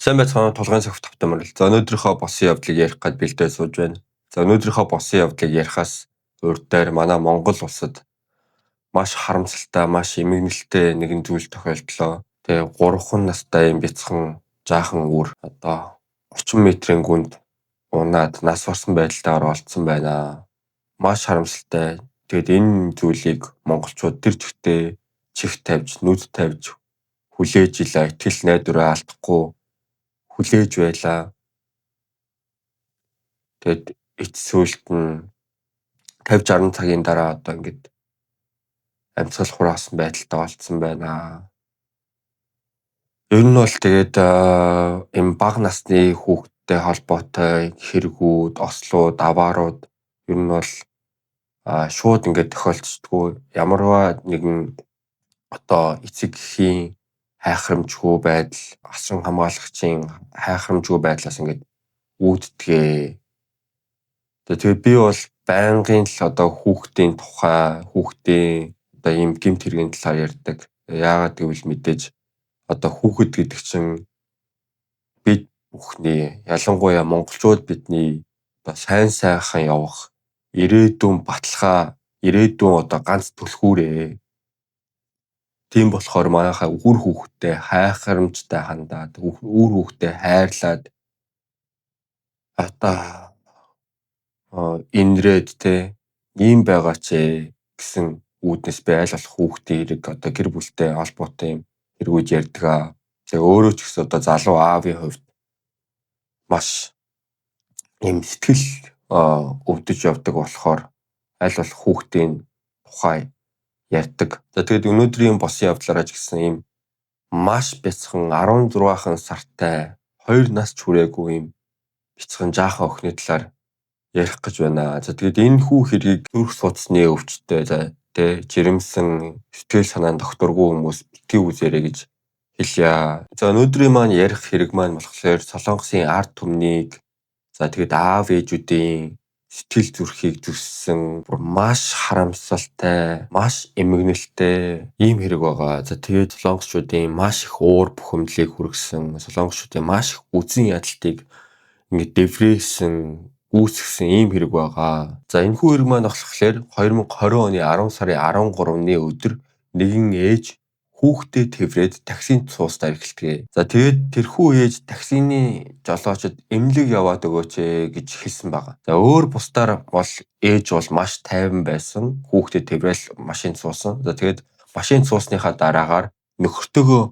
Сайн байцгаана уу тулгын цагт автомобиль. За өнөөдрийнхөө босын явдлыг ярих гээд бэлдээ сууж байна. За өнөөдрийнхөө босын явдлыг ярихаас урьдаар манай Монгол улсад маш харамсалтай, маш эмгэнэлтэй нэгэн зүйл тохиолдлоо. Тэгээ 3 настай юм бяцхан жаахан үр одоо 30 метрийн гүнд унаад нас барсан байдалтайгаар олдсон байна. Маш харамсалтай. Тэгэд энэ зүйлийг монголчууд тэр чигтээ чих тавьж, нүд тавьж хүлээж илаа, итгэл найдвараа алдахгүй хүлээж байлаа. Тэгэд эцсүүлд нь 50-60 цагийн дараа одоо ингээд амьсгал хураасан байдалтай олдсон байна. Ер нь бол тэгээд им бага насны хүүхдтэй холбоотой хэрэгүүд, ослууд, аваарууд ер нь бол шууд ингээд тохиолдчихдгүй. Ямарваа нэгэн одоо эцэг эхийн хайхрамжгүй байдал, асан хамгаалагчийн хайхрамжгүй байдлаас ингээд үүддгээ. Тэгээд би бол байнгын л одоо хүүхдийн тухай, хүүхдийн одоо ийм гэмт хэргийн талаар ярьдаг. Яагаад гэвэл мэдээж одоо хүүхэд гэдэг чинь бид бүхний ялангуяа монголчууд бидний одоо сайн сайхан явах ирээдүйн баталгаа, ирээдүйн одоо ганц түлхүүрээ. Тийм болохоор манайхаа үр хүүхдтэй хайхрамжтай хандаад, үр хүүхдтэй хайрлаад одоо инрээд те ийм байгаа ч гэсэн үүднээс би аль болох хүүхдийн хэрэг одоо гэр бүлтэй холбоотой юм хэрэгүүд ярьдаг. Тэгээ өөрөө ч гэсэн одоо залуу аавын хувьд маш юм сэтгэл өвдөж явдаг болохоор аль болох хүүхдийн тухай ярьдаг. За тэгээд өнөөдрийн босын явдлаараа ч гэсэн юм маш бяцхан 16хан сартай 2 нас хүрээгүй юм бяцхан жаахан охины талаар ярих гэж байна. За тэгээд энэ хүү хэргийг зүрх судасны өвчтөй тэ жирэмсэн сэтгэл санаанд докторгүй хүмүүс битгий үзээрэй гэж хэлье. За өнөөдрийн маань ярих хэрэг маань болохоор Солонгосын ард түмнийг за тэгээд аав ээжүүдийн сэтгэл зүрхийг зүссэн маш харамсалтай, маш эмгэнэлтэй ийм хэрэг байгаа. За тэгээд солонгосчуудын маш их уур бухимдлыг хүргэсэн, солонгосчуудын маш их үзэн ядалтыг ингээд дэврээсэн үүсгэсэн ийм хэрэг байгаа. За энэ хүү хэрэг маань болохоор 2020 оны 10 сарын 13-ны өдөр нэгэн ээж хүүхдээ тэврээд таксинд суустаар эхэлдэг. За тэгээд тэрхүү ээж таксины жолоочод эмнэлэг яваад өгөөч гэж хэлсэн байгаа. За өөр бусдаар бол ээж бол маш тайван байсан. Хүүхдээ тэврээл машинд суусан. За тэгээд машинд суусныхаа дараагаар нөхөртөөгөө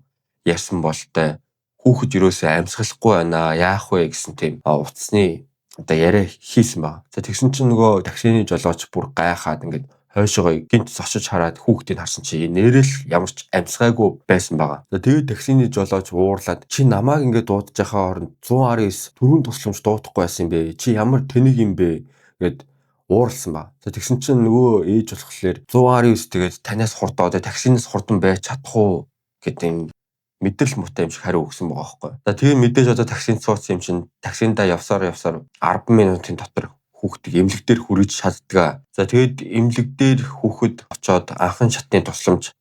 ярьсан болтой хүүхэд юусоо амьсгалахгүй байна. Яах вэ гэсэн тийм утасны одоо яриа хийсэн баг. За тэгсэн чинь нөгөө таксины жолооч бүр гайхаад ингээд хойшоогоо гинт зочиж хараад хүүхдийг харсан чи нэрэл ямар ч амьсгаагүй байсан байгаа. За тэгээд таксины жолооч уурлаад чи намайг ингээд дуудаж байхаа оронд 119 түрүүн тусламж дуудахгүй байсан юм бэ? Чи ямар тэнэг юм бэ? Гэд ууралсан баг. За тэгсэн чинь нөгөө ээж болохоор 119 тэгээд танаас хурдаа таксинаас хурдан байж чадах уу гэдэг юм мэдрэл муутай юм шиг хариу өгсөн байгаа байхгүй. За тэгээ мэдээж одоо таксинд суусан юм чинь таксинда явсаар 10 минутын дотор хүүхдийг эмнэлэг дээр хүргэж чаддгаа. За тэгээд эмнэлэг дээр хүүхэд очоод анхан шатны тусламж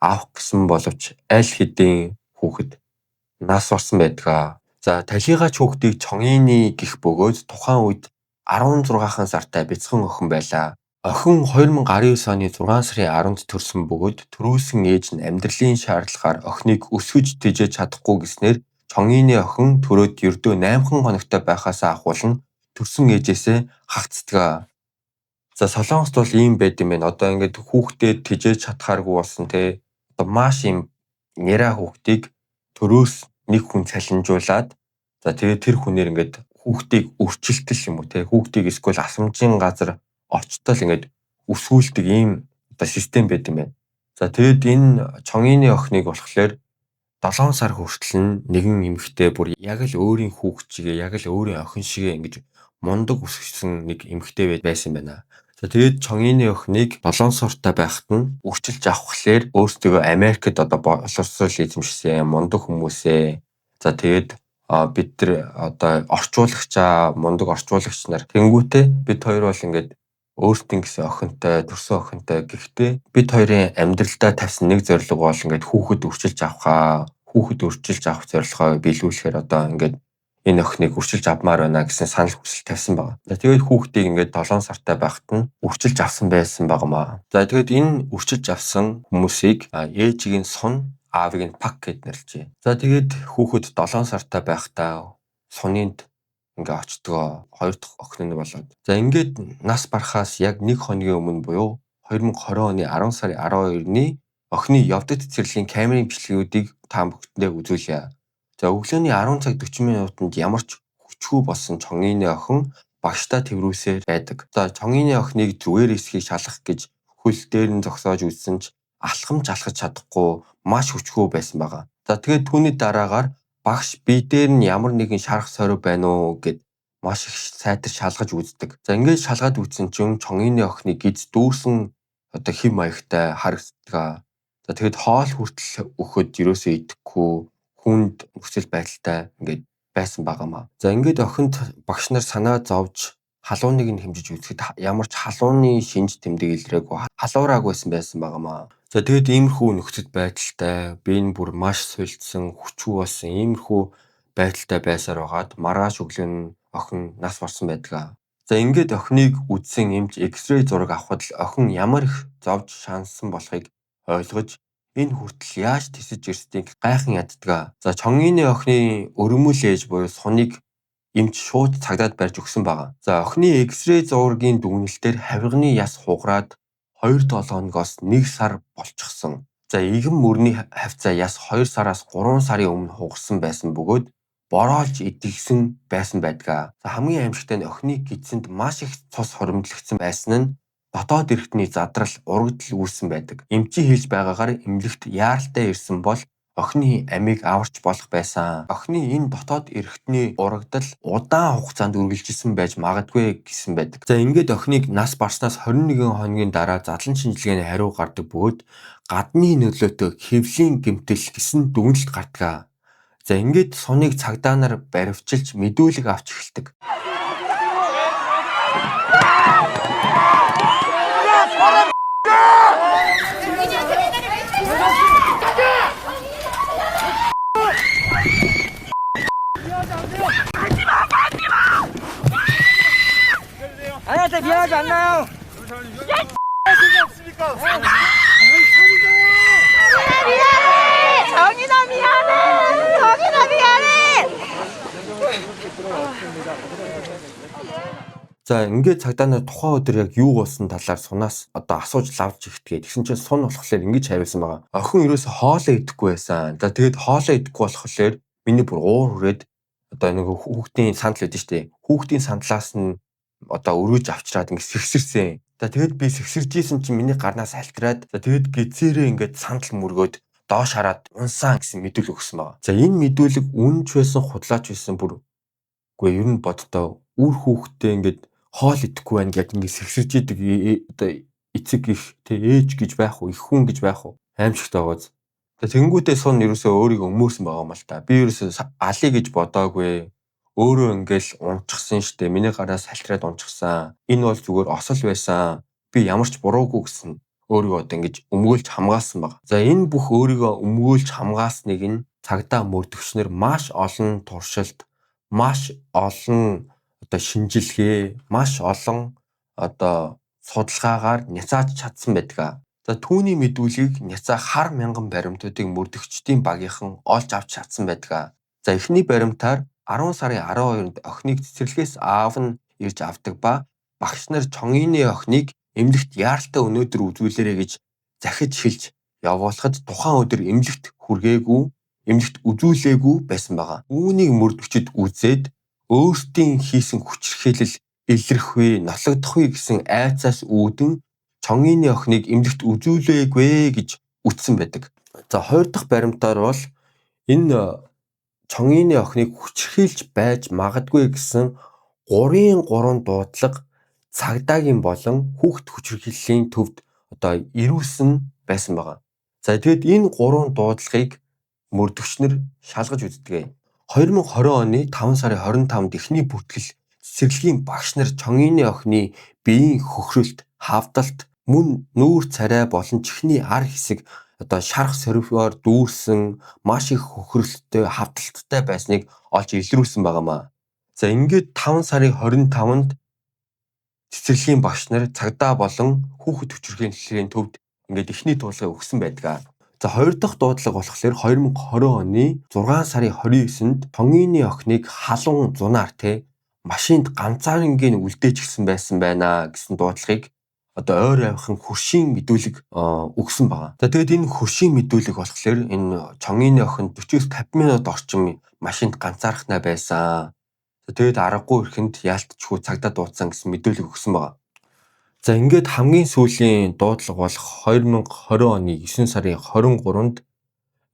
авах гэсэн боловч аль хэдийн хүүхэд нас барсан байдгаа. За талигаач хүүхдийг чонгины гих бөгөөд тухайн үед 16хан сартай бяцхан охин байлаа. Охин 2019 оны 6 сарын 10-нд төрсөн бөгөөд төрүүлсэн ээж нь амьдралын шаардлагаар охиныг өсгөж тэжээж чадахгүй гэснээр чонгины охин төрөөд ердөө 8 хоногтой байхаасаа ахуулна төрсөн ээжээсээ хагцдаг. За Солонгост бол ийм байд юм байна. Одоо ингээд хүүхдээ тэжээж чадхааргүй болсон те. Одоо маш юм няраа хүүхдийг төрөөс нэг хүн цалинжуулаад за тэгээд тэр хүнээр ингээд хүүхдийг өрчлөлтөл юм уу те. Хүүхдийг эсвэл асрамжийн газар очтол ингээд өсгүүлдэг ийм одоо систем байд юм байна. За тэгээд энэ чонгины охиныг болохоор 7 сар хүртэл нэгэн эмэгтэй бүр яг л өөрийн хүүхд чигээ яг л өөрийн охин шигээ ингэж мундаг өсгсөн нэг эмэгтэй байсан байна. За тэгээд чонгины охиныг 7 сартай байхад нь өрчилж авахлаар өөрсдөө Америкт одоо боловсрол эзэмшсэн мундаг хүмүүсээ. За тэгээд бид нар одоо орчуулагчаа мундаг орчуулагч нар тэнгүүтээ бид хоёр бол ингээд өөртөө гэсэн охинтой, төрсөн охинтой. Гэхдээ бид хоёрын амьдралдаа тавьсан нэг зорилго бол ингээд хүүхэд өрчилж авахаа, хүүхэд өрчилж авах зорилгоо биелүүлэхээр одоо ингээд энэ охиныг өрчилж авмаар байна гэсэн санал хүсэл тавьсан байна. За тэгээд хүүхдийг ингээд 7 сартай байхад нь өрчилж авсан байсан багмаа. За тэгээд энэ өрчилж авсан хүмүүсийг ээжийг нь Сун, аавыг нь Пак гэд нэрлэжээ. За тэгээд хүүхэд 7 сартай байхдаа Сунинд ингээ очтгоо 2 дахь охин нь болоод. За ингээд нас барахаас яг 1 хоногийн өмнө буюу 2020 оны 10 сарын 12-ны охины явдагт цэцэрлэгийн камерын бичлэгүүдийг та бүхэндээ үзүүлье. За өглөөний 10 цаг 40 минутанд ямар ч хүчгүй болсон Чонгины охин багштай тэрвүүсээр байдаг. За Чонгины охиныг зүгээр эсхийг шалгах гэж хөл дээр нь зогсоож үзсэн ч алхамж алхаж чадахгүй маш хүчгүй байсан байгаа. За тэгээд түүний дараагаар багш бие дээр нь ямар нэгэн шарах сорив байна уу гэд маш их сайтар шалгаж үздэг. За ингээд шалгаад үзсэн чинь Чонгины охины гиз дүүрсэн одоо хэм маягтай харагддаг. За тэгээд хоол хүртэл өгөхөд юусоо идэхгүй хүнд нөхцөл байдалтай ингээд байсан байгаамаа. За ингээд охинд багш нар санаа зовж халууныг нь хэмжиж үзэхэд ямар ч халууны шинж тэмдэг илрээгүй халуураагүйсэн байсан байгаамаа. За тэгээд иймэрхүү нөхцөл байдалтай би энэ бүр маш сулдсан хүчгүй болсон иймэрхүү байдалтай байсаар байгаад маргааш өглөө нь охин нас барсан байдаг. За ингээд охиныг үзсэн эмч X-ray зураг авахад л охин ямар их зовж шаансан болохыг ойлгож энэ хүртэл яаж тисэж ирсдгийг гайхан яддаг. За Чонгины охины өрөмөл ээж буюу Суныг эмч шууд цагдаад барьж өгсөн байгаа. За охины X-ray зургийн дүгнэлтээр хавирганы яс хугараад 2-7 хоногоос 1 сар болчихсон. За игэн мөрний хавцаа яс 2 сараас 3 сарын өмнө хугарсан байсан бөгөөд бороолж идэгсэн байсан байдаг. За хамгийн аимшигтай нь охины гидсэнд маш их цус хоримтлагдсан байсан нь дотоод эрхтний задрал урагдл үүссэн байдаг. Эмчийн хэлж байгаагаар эмнэлэгт яаралтай ирсэн бол охины амийг аварч болох байсан. Охины энэ дотоод эрхтний урагдал удаан хугацаанд үргэлжилсэн байж магадгүй гэсэн байдаг. За ингээд охиныг нас барснаас 21 хоногийн дараа задлан шинжилгээний хариу гардаг бөгөөд гадны нөлөөтэй хэвлийн гэмтэл гэсэн дүгнэлт гардаг. За ингээд Суныг цагдаа нар баривчилж мэдүүлэг авч эхэлдэг. 아니한테 미안하지 않나요? 정인아 미안해. 정인아 미안해. За ингээд цагдаа нар тухайн өдөр яг юу болсон талаар Сунаас одоо асууж лавж ихтгээд тэгсэн чинь Сун болохоор ингэж хариулсан байгаа. Охин ерөөсө хоолоо идэхгүй байсан. За тэгээд хоолоо идэхгүй болохоор миний бүр уур хүрээд одоо нэг хүүхдийн сандал байдсан шүү дээ. Хүүхдийн сандлаас нь одоо өрөөж авчраад ингэ сэгсэрсэн. За тэгээд би сэгсэржсэн чинь миний гарнаас алтраад за тэгээд гэцээрээ ингээд сандал мөргөөд доош хараад унсаа гэсэн мэдүүлэг өгсөн байгаа. За энэ мэдүүлэг үнэнч байсан худлаач байсан бүр үгүй ер нь бодтоо үр хүүхдтэй ингээд хоол идэхгүй байна гэж ингэ сэгсэрж идэг одоо эцэг их тэ ээж гэж байх уу их хүн гэж байх уу аимшигтай байгааз. Тэнгүүтээ Сун ерөөсөө өөрийгөө өмөрсөн байгаа юм л та. Би ерөөсөө алий гэж бодоагүй. Өөрөө ингээл унчихсан штэ. Миний гараас салтраад унчихсан. Энэ бол зүгээр осол байсан. Би ямар ч буруугүй гэсэн өөрийгөө одоо ингэж өмгөөлж хамгаалсан баг. За энэ бүх өөрийгөө өмгөөлж хамгаасныг нь цагдаа мөрдөгчнөр маш олон туршилт, маш олон одоо шинжилгээ, маш олон одоо судалгаагаар няцааж чадсан байдаг. За түүний мэдүүлгийг няцаа хар мянган баримтуудыг мөрдөгчдийн багийнхан олж авч чадсан байдаг. За эхний баримтаар 10 сарын 12-нд охиныг цэцэрлэгээс аав нь ирж авдаг ба багш нар Чонгины охиныг эмнэлэгт яаралтай өнөөдөр үзүүлээрэй гэж захиж хэлж явуулахад тухайн өдөр эмнэлэгт хүргээгүй, эмнэлэгт үзүүлээгүй байсан байгаа. Үүнийг мөрдөгчд үзээд өөрсдийн хийсэн хүчирхийлэл илэрхгүй, нотлогдохгүй гэсэн айцаас үүдэн Чонгины охиныг эмнэлэгт үзүүлээгүй гэж үтсэн байдаг. За хоёр дахь баримтаар бол энэ Чонгины охиныг хүчирхийлж байж магадгүй гэсэн 3 дуудлага цагдаагийн болон хүүхэд хүчирхийллийн төвд одоо ирүүлсэн байсан байгаа. За тэгэд энэ 3 дуудлагыг мөрдөгчнөр шалгаж үздэг. 2020 оны 5 сарын 25-нд эхний бүртгэл цэцэрлэгийн багш нар Чонгины охины биеийн хөхрөлт, хавдалт, мөн нүүр царай болон чихний ар хэсэг одоо шарх сорвоор дүүрсэн маш их хөхрөлттэй хавталттай байсныг олж илрүүлсэн байгаамаа. За ингээд 5 сарын 25-нд цэцэрлэгийн багш нар цагдаа болон хүүхэд хүчирхийллийн төвд ингээд эхний туулгыг өгсөн байдаг. За хоёр дахь дуудлага болохоор 2020 оны 6 сарын 29-нд Тонгины охиныг халуун зунаар машинд ганцаарнгийн үлдээчихсэн байсан байна гэсэн дуудлагыг одоо ойр авихын хөршийн мэдүүлэг өгсөн байгаа. За тэгээд энэ хөршийн мэдүүлэг болохоор энэ Чонгины охин 40-50 минут орчим машинд ганцаархнаа байсан. Тэгээд аргагүй ихэнд яалтчгүй цагдаа дуудсан гэсэн мэдүүлэг өгсөн байгаа. За ингээд хамгийн сүүлийн дуудлага бол 2020 оны 9 сарын 23-нд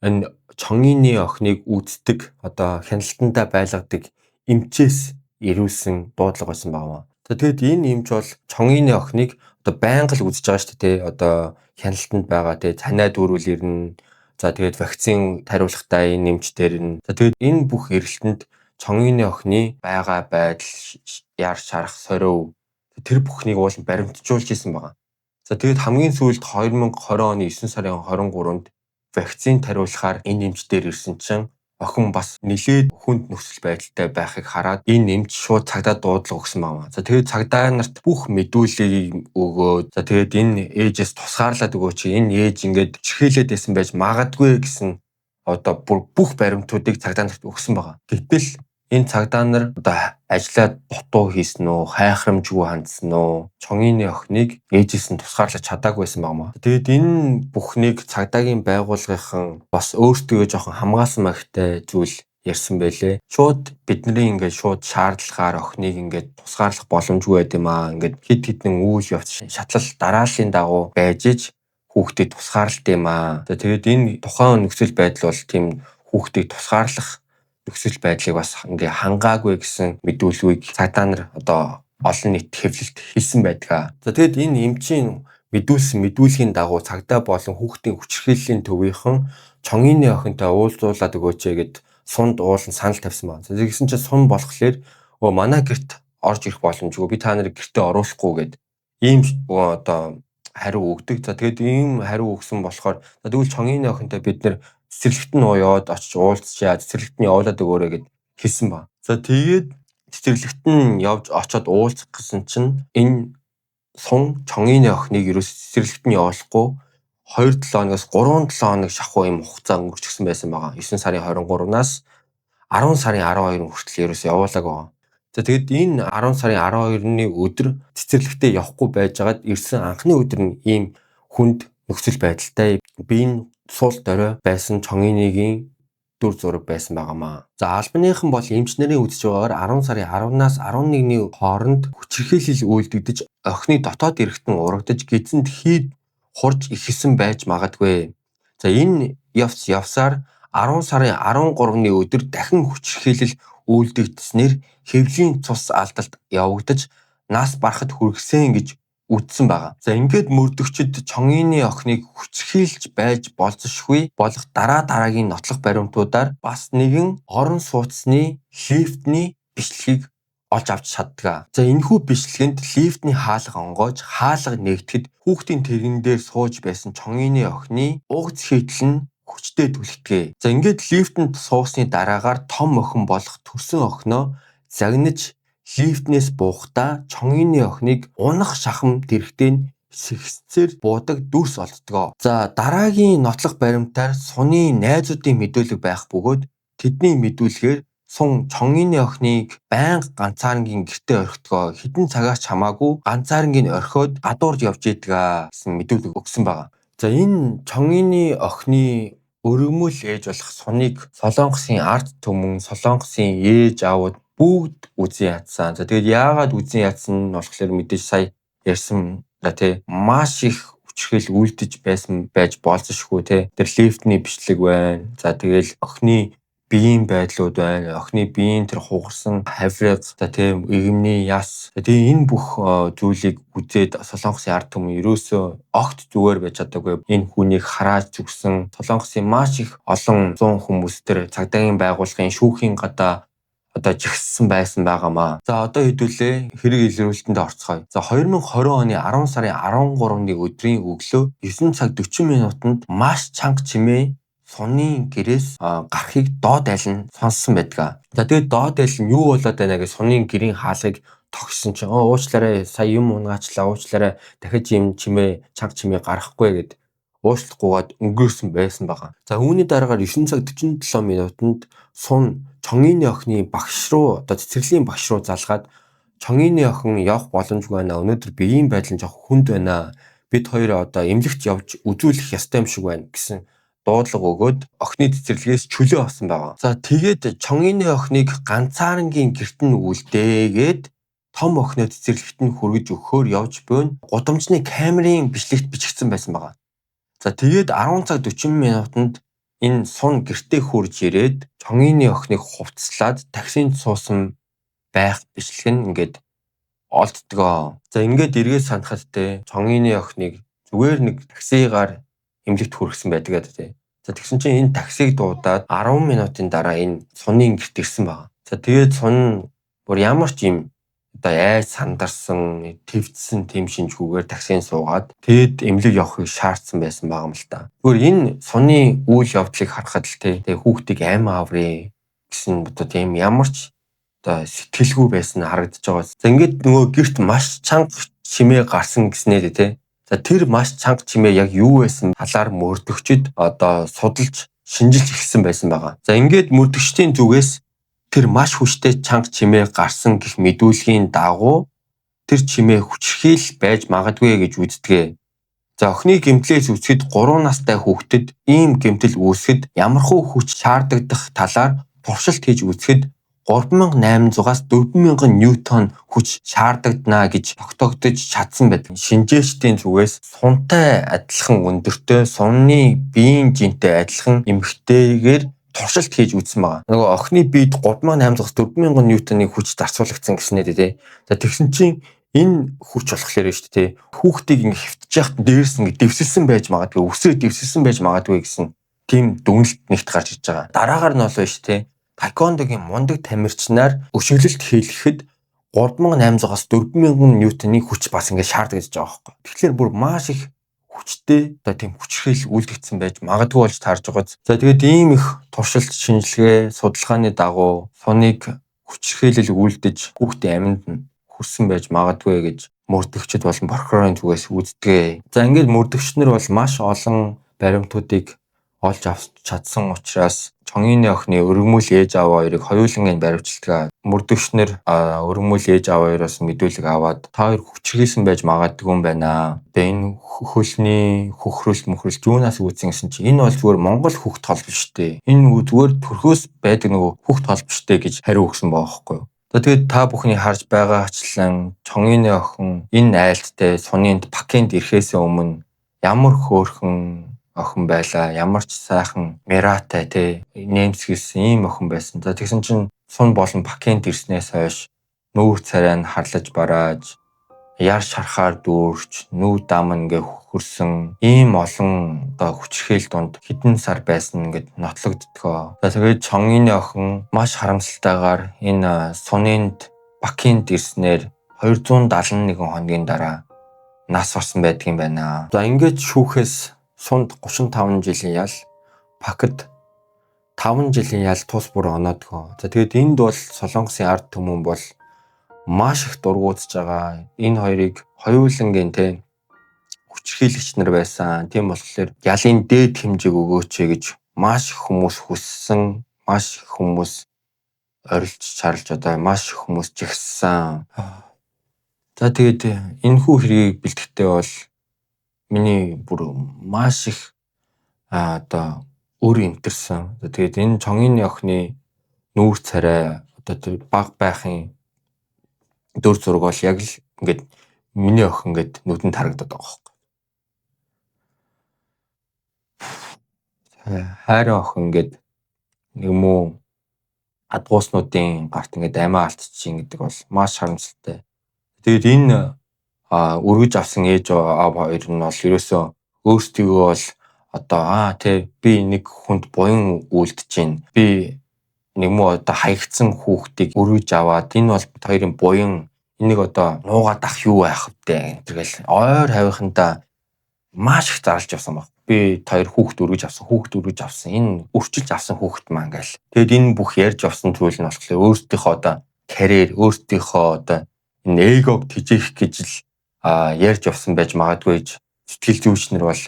энэ Чонгины охиныг үздэг одоо хяналтандаа байлгадаг эмчээс ирүүлсэн дуудлага байсан байгаа. За тэгээд энэ эмч бол Чонгины охиныг одоо байнга л үзэж байгаа шүү дээ. Одоо хяналтанд байгаа цанаа дүүрүүл ирнэ. За тэгээд вакцин тариулахтаа энэ эмч дээр нь. За тэгээд энэ бүх эрэлтэнд Чонгины охины байгаа байдал, яар шарах, сорив тэр бүхнийг уул баримтжуулж исэн байгаа. За тэгээд хамгийн сүүлд 2020 оны 9 сарын 23-нд вакцин тариулахаар энэ эмч дээр ирсэн чинь охин бас нэлээд хүнд нөхцөл байдалтай байхыг хараад энэ эмч шууд цагдаа дуудлага өгсөн байна. За тэгээд цагдаа нарт бүх мэдүүлгийг өгөөд за тэгээд энэ ээжээс тусгаарлаад өгөөч. Энэ ээж ингээд чихээлээд байсан байж магадгүй гэсэн одоо бүх баримтуудыг цагдаа нарт өгсөн байна. Гэтэл энэ цагдаа нар одоо ажиллаад дутуу хийсэн үү, хайхрамжгүй хандсан уу, Чонгины охиныг ээжээс нь тусгаарлаж чадаагүй байсан байна. Тэгээд энэ бүхнийг цагдаагийн байгууллагын бас өөртөө жоохон хамгаалсан магтай зүйл ярьсан байлээ. Шууд бидний ингээд шууд шаардлагаар охиныг ингээд тусгаарлах боломжгүй байд юм аа. Ингээд хэд хэдэн үйл явц шатлал дарааллын дагуу байж иж хүүхдэд тусгаарлалт юм аа. За тэгээд энэ тухайн нөхцөл байдал бол тийм хүүхдийг тусгаарлах нөхцөл байдлыг бас ингээ хангаагүй гэсэн мэдүүлгийг цагдаа нар одоо олон нийт хэвлэлд хэлсэн байдаг. За тэгээд энэ эмчийн мэдүүлсэн мэдүүлгийн дагуу цагдаа болон хүүхдийн хүчирхийллийн төвийнхэн Чонгины охинтой уулзуулаад өгөөч гэд сунд уулан санал тавьсан байна. За тэгсэн чинь сун болохоор манай гэрт орж ирэх боломжгүй, би та нарыг гэртээ оруулахгүй гэд ийм одоо хариу өгдөг. За тэгээд ийм хариу өгсөн болохоор тэгвэл Чонгины охинтой бид нэр цэцэрлэгт нь яваад очиж уулзчаа, цэцэрлэгт нь явуулаад өгөөрэй гэд хэлсэн ба. За тэгээд цэцэрлэгт нь явж очиод уулзах гэсэн чинь энэ сун Чонгины охиныг ерөөс цэцэрлэгт нь явуулахгүй 2-7 хоногоос 3-7 хоног шахуу юм хугацаа өнгөрчихсөн байсан байгаа. 9 сарын 23-наас 10 сарын 12 хүртэл ерөөс явуулаагүй. За тэгэд энэ 10 сарын 12-ны өдөр цэцэрлэгтээ явахгүй байжгаад ирсэн анхны өдөр нь ийм хүнд нөхцөл байдалтай биеийн суул дорой байсан Чонгиныгийн дүр зураг байсан байгаамаа. За албаныхан бол эмч нарын үзэж байгаагаар 10 сарын 10-наас 11-ний хооронд хүчирхийлэл үйлдэгдэж охины дотоод эргэтэн урагдаж гидсэнд хід хурж ихэсэн байж магадгүй. За энэ явсаар 10 сарын 13-ны өдөр дахин хүчирхийлэл үйлдэгдснээр хэвлийн цус алдалт явагдаж нас барахад хүргэсэн гэж үздсэн байгаа. За ингээд мөрдөгчд Чонгины охиныг хүчирхийлж байж болзошгүй болох дараагийн нотлох баримтуудаар бас нэгэн орон сууцны лифтний бичлэгийг олж авч чаддаг. За энэхүү бичлэгэнд лифтний хаалга онгойж хаалга нэгдэхэд хүүхдийн тэрэгэн дээр сууж байсан Чонгины охины угц хийтэл нь хүчтэй түлхдэг. За ингээд лифтэнд суусны дараагаар том охин болох төрсөн охиноо загнаж лифтнээс буухдаа Чонгины охиныг унах шахам дэрэгтэй сэгсцээр буудаг дүрс олддог. За дараагийн нотлох баримтаар суны найзуудын мэдүүлэг байх бөгөөд тэдний мэдүүлгээр сун Чонгины охиныг байнга ганцаарнгийн гэртээ орхидгоо хэдэн цагаас хамаагүй ганцаарнгийн орхиод гадуурж явж идэг гэсэн мэдүүлэг өгсөн байгаа. За энэ Чонгины охины өргөмөл ээж болох суныг Солонгосын ард түмэн, Солонгосын ээж аавууд бүгд үзэн ядсан. За тэгээд яагаад үзэн ядсан нь болохоор мэдээж сая ярьсан маш их хүчрхийл үйлдэж байсан байж болзошгүй тэр лифтний бичлэг байна. За тэгэл охины биеийн байдлууд байна. Охины биеийн тэр хугарсан хаврыг игэмний яс. Тэгээ энэ бүх зүйлийг үзээд Солонгосын ард түмэн ерөөсөө огт зүгээр байж чадаагүй. Энэ хүнийг харааж зүгсэн Солонгосын маш их олон 100 хүмүүс тэр цагдаагийн байгууллагын шүүхийн гадаа одоо жигссэн байсан байгаамаа. За одоо хэдүүлээ хэрэг илрүүлэлтэнд орцгоё. За 2020 оны 10 сарын 13-ны өдрийн өглөө 9 цаг 40 минутанд маш чанга чимээ Сунны гэрээс гарахыг доод айл нь сонссон байдаг. За тэгээд доод айл нь юу болоод байна гэж Сунны гэрийн хаалгыг тогсон чинь уучлаарай сая юм унгаачлаа уучлаарай дахиж юм чимээ чанга чимээ гарахгүй гэд уушлахгүйгээд өнгөрсөн байсан байгаа. За үүний дараагаар 9 цаг 47 минутанд Сун Чонгины охины багш руу одоо цэцэрлэгийн багш руу залгаад Чонгины охин явах боломжгүй байна. Өнөөдөр би ийм байдал нь жоох хүнд байна. Бид хоёроо одоо эмнэлэгт явж үзүүлэх ёстой юм шиг байна гэсэн дуудлага өгөөд охины цэцэрлэгээс чөлөө авсан байгаа. За тэгээд Чонгины охиныг ганцаарангийн гэрт нь үлдээгээд том охиноо цэцэрлэгт нь хүргэж өгөхөөр явж буйн гудамжны камерын бичлэгт бичигдсэн байсан байгаа. За тэгээд 10 цаг 40 минутанд энэ Сун гэртээ хурж ирээд Чонгины охиныг хувцаслаад таксинд суусан байх бичлэг нь ингээд олддгоо. За ингээд эргээд санахад те Чонгины охиныг зүгээр нэг таксигаар эмнэлэгт хүргэсэн байдаг гэдэг те. За тэгсэн чинь энэ таксиг дуудаад 10 минутын дараа энэ Сунны гэрт ирсэн байна. За тэгээд Сун бүр ямар ч юм одоо айж сандарсан, твцсэн тэм шинжгүүгээр таксинд суугаад тэгэд эмнэлэг явахыг шаардсан байсан байгаа юм л та. Зүгээр энэ Сунны үйл явдлыг харахад л тэгээ хүүхдийг амь ааврын гэсэн одоо тийм ямар ч одоо сэтгэлгүй байсан харагдаж байгаа. За ингээд нөгөө гэрт маш чанга чимээ гарсан гэснээр те. За тэр маш чанга чимээ яг юу байсан талаар мөрдөгчд одоо судалж шинжилж эхэлсэн байсан байгаа. За ингээд мөрдөгчдийн зүгээс тэр маш хүчтэй чанга чимээ гарсан гэх мэдүүлгийн дагуу тэр чимээ хүчрхийл байж магадгүй гэж үздэг. За охины гэмтлээс үсгэд 3 настай хүүхдэд ийм гэмтэл үүсгэд ямархуу хүч шаардагдах талаар туршилт хийж үзэхэд 3800-аас 4000 ньютон хүч шаардагдана гэж тогтоогдож чадсан байдаг. Шинжээчдийн зүгээс Сунтай адилхан өндөртэй, Сунны биеийн жинтэй адилхан эмэгтэйгээр туршилт хийж үзсэн байгаа. Нөгөө охины биед 3800-аас 4000 ньютоны хүч зарцуулагдсан гэснээр тий. За тэгсэн чинь энэ хүч болохоор шүү дээ. Хүүхдийг ингэ хөвтөж яхад дээрс ингэ дэвсэлсэн байж магадгүй, өсөө дэвсэлсэн байж магадгүй гэсэн тийм дүгнэлт нэгт гарч иж байгаа. Дараагаар нь болов шүү дээ. Таеквондогийн мундаг тамирчнаар өшөглөлт хийлгэхэд 3800-аас 4000 ньютоны хүч бас ингэ шаардагдаж байгаа байхгүй. Тэгэхээр бүр маш их хүчтэй одоо тийм хүчрхийл үлдэгдсэн байж магадгүй болж таарж байгаа. За тэгээд ийм их туршилт шинжилгээ судалгааны дагуу Суныг хүчрхийлэл үлдэж хүүхдийн амьд нь хүрсэн байж магадгүй гэж мөрдөгчд болон прокурорын зүгээс үздэг. За ингээд мөрдөгчнөр бол маш олон баримтуудыг олж авч чадсан учраас Чонгины охины өргөмөл ээж аав хоёрыг хоёулангийн баримтчилгаа мөрдөгчнөр өргөмөл ээж аав хоёроос мэдүүлэг аваад та хоёр хүчрхийлсэн байж магадгүй юм байна. Тэгээ энэ хөлний хөхрөлт юунаас үүссэн гэсэн чинь энэ бол зүгээр Монгол хүүхд тол биш дээ. Энэ зүгээр төрхөөс байдаг нөгөө хүүхд тол биш дээ гэж хариу өгсөн байгаа байхгүй юу. Тэгээд та бүхний харж байгаачлан Чонгины охин энэ айлттай Суннынд Пакинд ирэхээс өмнө ямар хөөрхөн охин байлаа, ямар ч сайхан Миратай те нэмсгэлсэн ийм охин байсан. За тэгсэн чинь Сун болон Пакинд ирснээс хойш нүүр царай нь харлаж барааж, яр шархаар дүүрч, нүү дам ингээ хөрсөн ийм олон одоо хүчрхийл донд хэдэн сар байсан ингээд нотлогддгоо. За тэгээд Чонгины охин маш харамсалтайгаар энэ Суннынд Пакинд ирснээр 271 хоногийн дараа нас барсан байдаг юм байна. За ингээд шүүхээс Сунд 35 жилийн ял, Пакид 5 жилийн ял тус бүр оноодгоо. За тэгээд энд бол Солонгосын ард түмэн бол маш их дургуутж байгаа. Энэ хоёрыг хоёулангийн те хүчрхийлэгч нар байсан. Тийм болохоор ялын дээд хэмжээг өгөөч гэж маш их хүмүүс хүссэн, маш их хүмүүс орилж чарлж одоо маш их хүмүүс жигссэн. За тэгээд энэхүү хэргийг бэлтгэхдээ бол миний бүр маш их одоо өр имтэрсэн. Тэгээд энэ Чонгины охины нүүр царай одоо тэр баг байхын дөр зураг бол яг л ингээд миний охин ингээд нүдэнд харагдаад байгаа байхгүй. Хайрын охин ингээд нэг муу адгууснуудын гарт ингээд амиа алдчихин гэдэг бол маш харамсалтай. Тэгээд энэ өргөж авсан ээж аав хоёр нь бол ерөөсөө өөрсдөө бол одоо тий би нэг хүнд буян үлдэж байна. Би нэг муу одоо хаягдсан хүүхдийг өргөж аваад энэ бол хоёрын буян энийг одоо нуугаад ах юу байх вэ тэгэл ойр хавийнхандаа маш их зарлж авсан баг. Би хоёр хүүхд өргөж авсан. Энэ өрчилж авсан хүүхд маань гээл. Тэгэд энэ бүх ярьж авсан зүйл нь болохоор өөрсдийнхөө одоо карьер, өөрсдийнхөө одоо энэ эгог тэжээх гэж л ярьж авсан байж магадгүй гэж сэтгэл зүйчнэр бол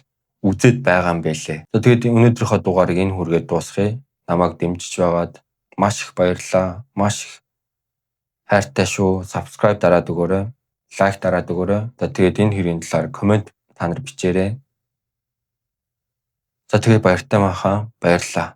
үзээд байгаа юм байлээ. Тэгээд өнөөдрийнхөө дугаарыг энэ хүргээд дуусгая. Намайг дэмжиж байгаад маш их баярлалаа. Маш их хайртай шүү. Subscribe дараад өгөөрэй. Лайк дараад өгөөрэй. Тэгээд энэ хэрийн талаар комент та нар бичээрэй. За тэгээд баяртай махаа. Баярлалаа.